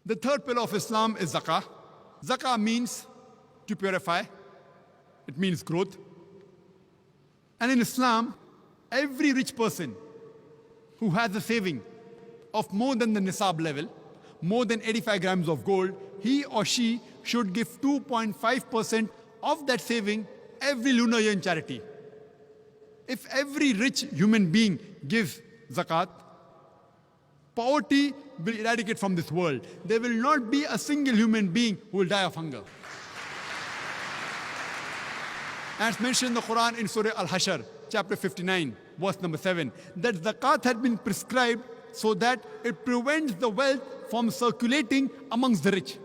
The third pillar of Islam is zakah. Zakah means to purify. It means growth. And in Islam, every rich person who has a saving of more than the nisab level, more than 85 grams of gold, he or she should give 2.5% of that saving every lunar year in charity. If every rich human being gives zakat, poverty will eradicate from this world. There will not be a single human being who will die of hunger. As mentioned in the Quran in Surah Al-Hashr, chapter 59, verse number 7, that zakat had been prescribed so that it prevents the wealth from circulating amongst the rich.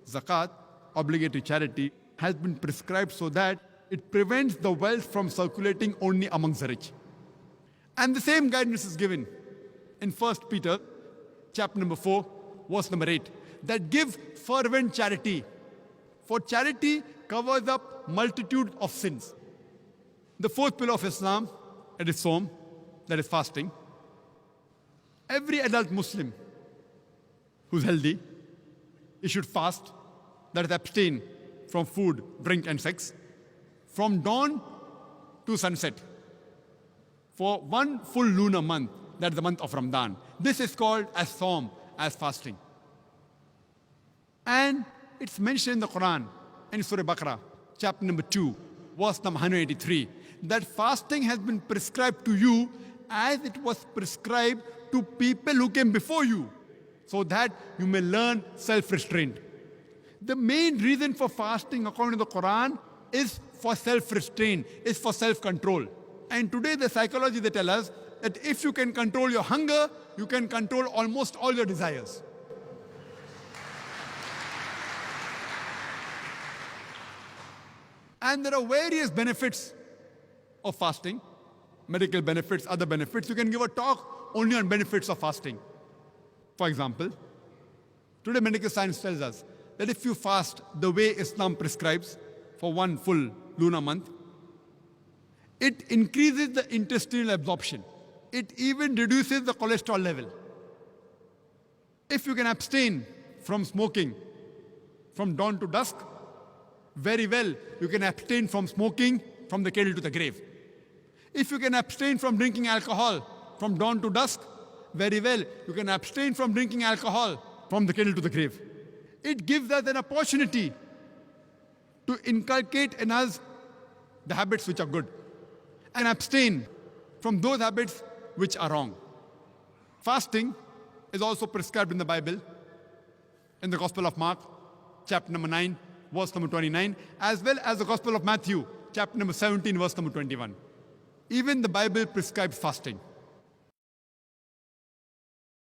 Zakat, obligatory charity, has been prescribed so that it prevents the wealth from circulating only amongst the rich. And the same guidance is given in 1 Peter, chapter number 4, verse number 8, that give fervent charity. For charity covers up multitude of sins. The fourth pillar of Islam, it is Sawm, that is fasting. Every adult Muslim who's healthy, he should fast, that is abstain from food, drink and sex, from dawn to sunset, for one full lunar month, that is the month of Ramadan. This is called as Sawm, as fasting. And it's mentioned in the Quran, in Surah Baqarah, chapter number 2, verse number 183, that fasting has been prescribed to you as it was prescribed to people who came before you, so that you may learn self-restraint. The main reason for fasting, according to the Quran, is for self-restraint, is for self-control. And today the psychology they tell us that if you can control your hunger, you can control almost all your desires. And there are various benefits of fasting, medical benefits, other benefits. You can give a talk only on benefits of fasting. For example, today medical science tells us that if you fast the way Islam prescribes for one full lunar month, it increases the intestinal absorption. It even reduces the cholesterol level. If you can abstain from smoking from dawn to dusk, very well, you can abstain from smoking from the cradle to the grave. If you can abstain from drinking alcohol from dawn to dusk, very well, you can abstain from drinking alcohol from the cradle to the grave. It gives us an opportunity to inculcate in us the habits which are good and abstain from those habits which are wrong. Fasting is also prescribed in the Bible, in the Gospel of Mark, chapter number 9, verse number 29, as well as the Gospel of Matthew, chapter number 17, verse number 21. Even the Bible prescribes fasting.